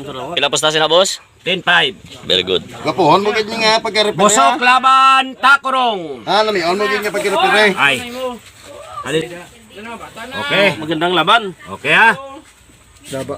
Pila postasin na, boss? 10-5. Very good. Gapuhon mo gid nga pagka-repair. Busok laban takurong. Lami on mo gid nga pagka-repair. Ay. Okay. Magandang laban. Okay ha. Daba.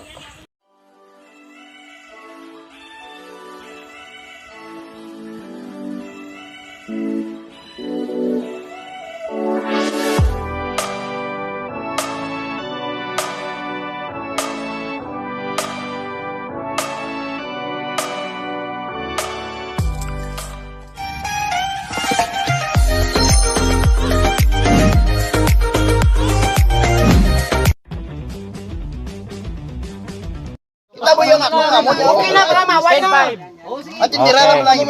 Tabo yung ako mo. Okay na para maway na. At tindira lang mo na.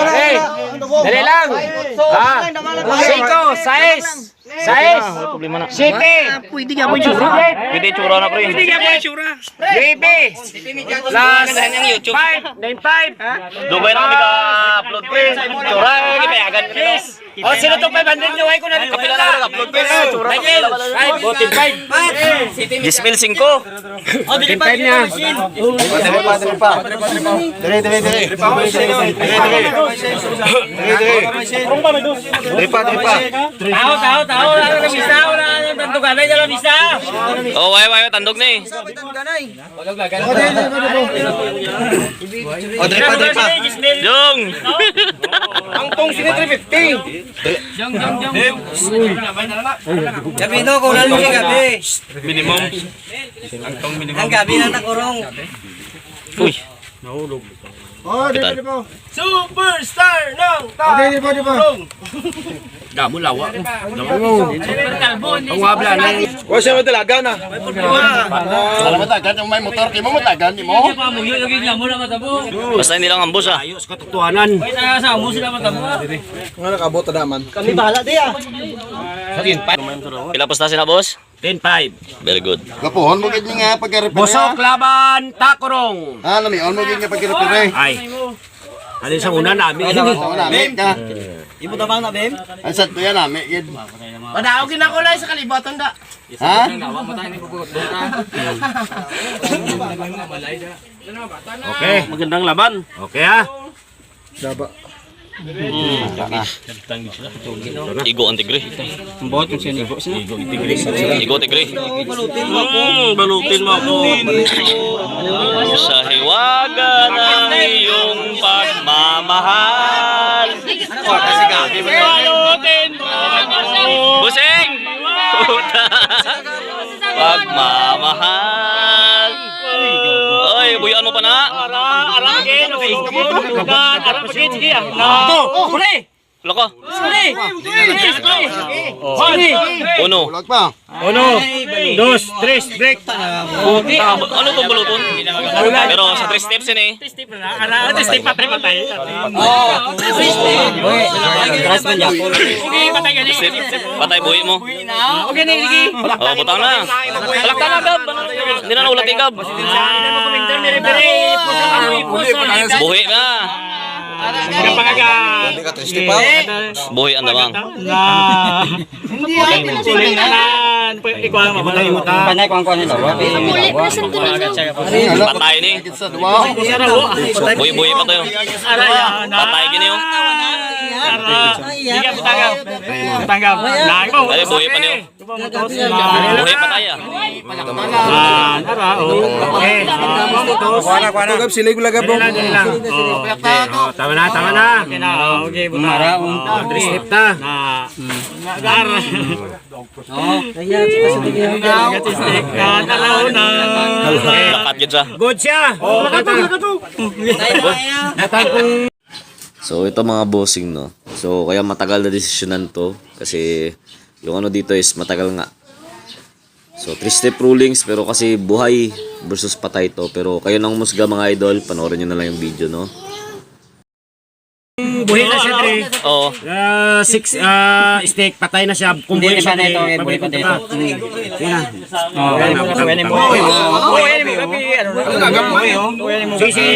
Hey. Dali lang. Ha. 5, 6. 6. Sipi. Pwede nga po yung tsura. Pwede tsura na, pre. Pwede nga po yung tsura. Baby. Last 5. 9-5. Dugay na kami ka-upload, pre. Tsura, ipayagan kami, no? O, sino itong 500 nyo? Ay ko na rin. Kapila na upload, pre. Tsura. Michael. 5. Gismil 5. O, 5 niya. Tao. Ano na bisa? Wala na tanduganay na lang bisa. Oh, wayo, tandog na eh. Jong! Ang tong sini 350. Jong. Gabi no, kunan mo gabi. Minimum. Ang gabi na nakurong. Uy. Oh, di po. Superstar ng Di po. Damo lawa. Ang wabla na. O siya matalaga na. Wala matagan yung may motor kimo matagan mo. Basta hindi lang ambos, ah. Ayos katutuanan. Nga nakabota naman. Kami bahala di ah. Pila postasin na, boss? 10-5. Very good. Gapuhon mo gid nga pagka-repair. Busok laban takurong. Lami on mo gid nga pagka-repair. Ay. Alin sa una namin. Lami ka. Ibo tabang na bem. Asat ko yan lami gid. Padaog ginakulay sa kalibotan da. Ha? Okay. Magandang laban. Okay ha. Daba. Igo ang tigre. Bot yung sinigo sila. Igo tigre. Balutin mo ako. Sa hiwaga ng iyong pagmamahal. Balutin mo ako. Busing! Pagmamahal. Ay, buyaan mo pa na. Arangin. Arangin. Sige ah. Huli! Loko. Huli! Uno. Ulag pa. 1, 2, 3, break. Ano itong baluton? Pero sa 3 steps yun eh. Step patay. Patay buhi mo. Okay na, Ligi. Oh, butang na. Palakta na, Gab. Hindi na naulat eh, Gab. Buhi na. Hindi ka triste pa. Buhi ang damang. Hindi ay pinasulinan. Ikaw ang mabalay mo ta. Panay ko ang kuan nito. Patay ni. Sa duwa. Buhi pa tayo. Patay gini yung. Tanggap. Ay, buhi pa niyo. Buhi pa tayo. Kuana gab sila gula gab. Tama na. Okay, butara. Step ta. Lakat yun siya. Good siya. So ito mga bossing, no. So kaya matagal na desisyonan to kasi yung ano dito is matagal nga. So 3-step rulings pero kasi buhay versus patay to. Pero kayo nang musga mga idol, panoorin niyo na lang yung video, no. Buhay na siya, Dre. Oo. 6 steak, patay na siya. Kung buhay siya, buhay pa dito. Yan.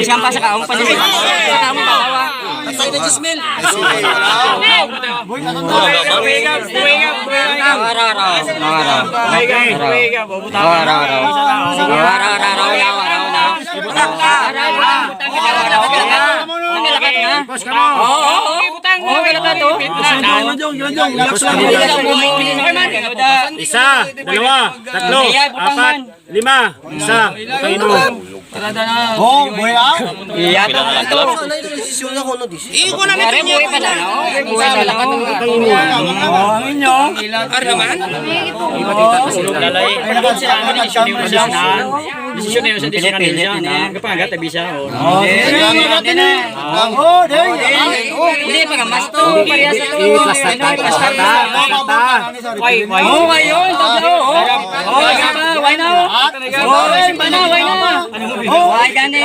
Siyang pa sa kaong pa niya. Sa kaong pa kawa. Patay na Gismil. Buhay ka. Bawas ka mo. Butang mo. Galaka to. Isa, dalawa, tatlo, apat, lima. Isa. Butangin mo. Iko na natin yun. Buhay pa na. Buhay na lang. Butangin mo. Desisyon na yun sa desisyon na kapangat, tabi siya. Hindi, pagamas to. Parehas na to. Why yun? Why na? Why na? Why gani?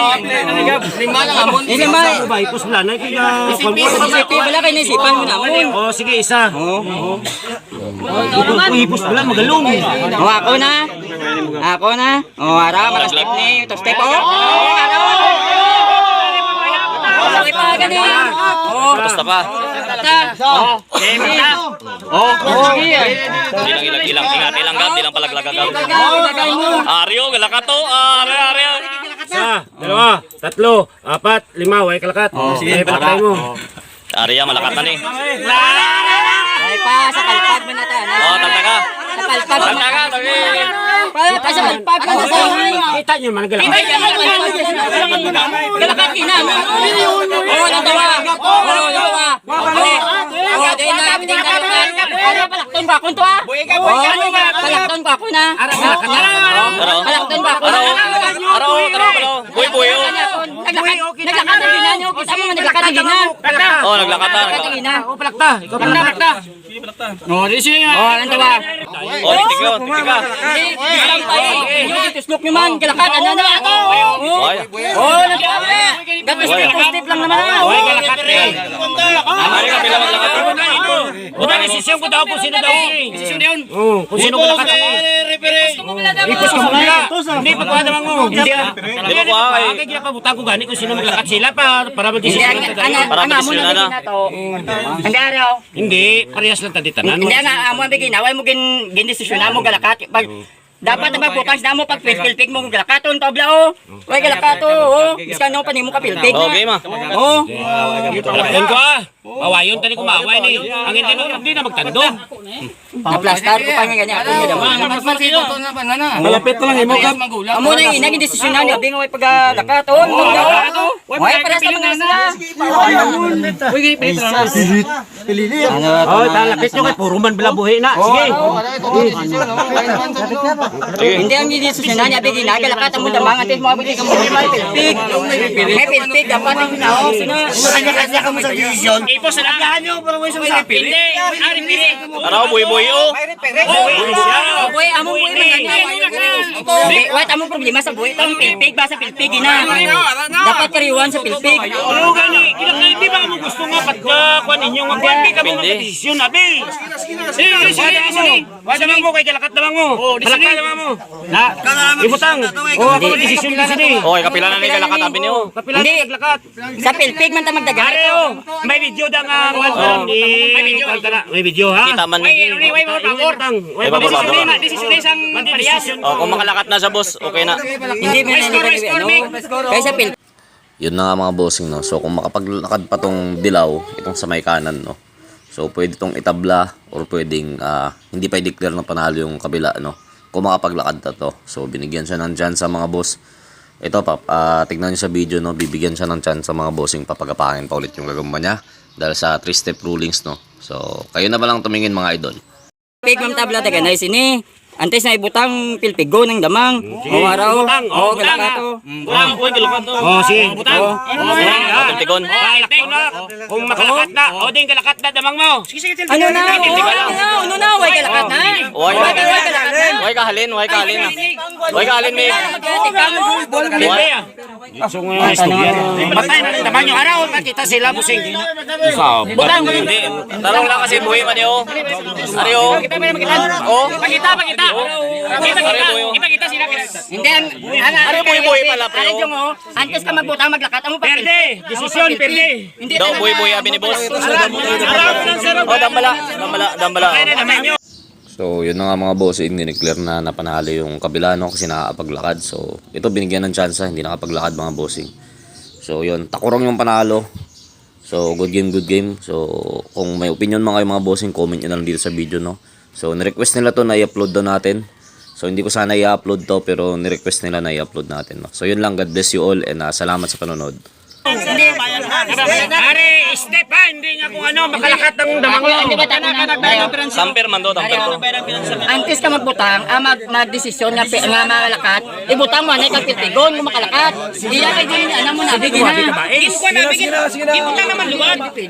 Lima lang amon. Lima. Ipos wala na. Isipi, wala kayo naisipan mo naman. Oh, sige, isa. Ipos wala, magalong. Ako na. Ako na. Ara, step ni. Ito step. Ara. Laki pa gani. Basta pa. Ilang gab, ilang palaglagagaw. Aryo, galaka to. Aryo. Isa, dalawa, tatlo, apat, lima. Way kalakat. Sige, patay mo. Arya, malakat na ni. Ay pa, sa kalpag mo na tayo. Tagtaga. Sa kalpag mo na. Tagtaga, Pa, sa kalpag mo na tayo. Kita nyo, managalakat. Galakat ina mo. Nagawa. Nagawa. Din na, din na. Palakton ba akong to ah? Palakton ba ako na? Palakton ba ako na? Araw. Buhay. Naglakad na gina nyo. Kita mo naglakad na gina. Naglakad na. Palakta. Ikaw palakta. Ano ba? Tigka. Isang pa eh. Yung tuslok nyo man. Galakad. Ano na ako? Step lang naman. Arya, pila maglakad. Buta, desisyon ko daw kung sino daw. Desisyon na yun. Kung sino kalakat ako. Ipos ko muna. Hindi, pagkuha naman mo. Hindi mo kuha kay... Kaya pabutan ko gani kung sino maglakat sila para mag-desisyon na tayo. Para mag-desisyon na. Hindi araw. Hindi, parehas lang taditanan. Hindi nga amo ang bigin. Naway mo gindesisyon na mo galakat. Dapat na bukas na mo pag pilpig mo galakaton tabla o. Way galakato o. Iska no pa nimo ka pilpig na. Okay, ma. Oh. Palaktan ko ah. Awayon tani ko maaway ni. Ang hindi na magtando. Na-plaster ko pa nga ganyan. Ako nga daman. Malapit lang imo ka. Amo na yung inaging desisyon na niya. Bingo way pag galakaton. Way para sa mga sila. Oh, talapit nyo kay puro man balabuhi na. Sige. Hindi ang desisyon na niya. Bigin na galakatan mo damang. Atis mo abigay ka mo. May pilpig. May pilpig. Dapat ang hinaw. Kanya ka mo sa desisyon. Ipos na agahan nyo para mo isang sapil. Hindi. Araw, buhay. Boy, among boy man. Wait, among problema sa boy. Itong pilpig ba sa pilpig ina. Dapat kariwan sa pilpig. Oo, gani. Hindi ba mo gusto nga pagkakuan ninyo nga kuan di kamo magdesisyon abi. Sige. Wala mo kay kalakat naman mo. Kalakat naman mo. Na. Ibutang. Oh, ako desisyon lang sini. Okay, kapila na ni kalakat abi niyo. Kapila na kalakat. Sa pilpig man ta magdagare. May video da nga may video ha. Kita man ni. Way mo favor. Way mo desisyon isang parehas. Kung makalakat na sa boss, okay na. Hindi mo na kaysa pilpig. Yun na nga mga bossing, no. So kung makapaglakad pa tong dilaw, itong sa may kanan, no. So pwede tong itabla or pwedeng hindi pa i-declare na panalo yung kabila, no. Kung makapaglakad na to. So binigyan siya ng chance sa mga boss. Ito tignan niyo sa video, no. Bibigyan siya ng chance sa mga bossing papagapangin pa ulit yung gagamba niya dahil sa 3-step rulings, no. So kayo na ba lang tumingin mga idol. Pilpig mam tabla taga na sini. Antes na ibutang pilpigo ng damang. O araw. O galakato. Oh, sige. Butang. Tigon. Kung makalakat na, o din kalakat na damang mo. Ano na? Way galakat na. Way kahalin. Mi. So ngayon istorya. Matay na damang yung araw, makita sila busing. Butang. Hindi. Tarong lang kasi buhay man yo. Aryo. Oh. Pakita. Ipakita sila. Hindi ang buhay pala pre. Antes ka magbutang maglakat mo pa. Perde, desisyon perde. Hindi Daw buhay abi ni boss. Oh, dambala. So, yun na nga mga boss, in-declare na napanalo yung kabila, no, kasi nakakapaglakad. So, ito binigyan ng chance, hindi nakapaglakad mga bossing. So, yun, takurong yung panalo. So, good game. So, kung may opinion mga kayo mga bossing, comment nyo na lang dito sa video, no? So, nirequest nila to na i-upload daw natin. So, hindi ko sana i-upload to, pero nirequest nila na i-upload natin, no? So, yun lang. God bless you all and salamat sa panonood. Are, step ha, hindi nga kung ano, makalakat ng damang mo. Hindi ba tayo na? Samper man do, tamper to. Antes ka magbutang, magdesisyon nga malakat, ibutang mo, anay kang piltigon, kung makalakat. Iya kay din, ano mo na, bigyan na. Sige na, sige na. Ibutang naman luwag.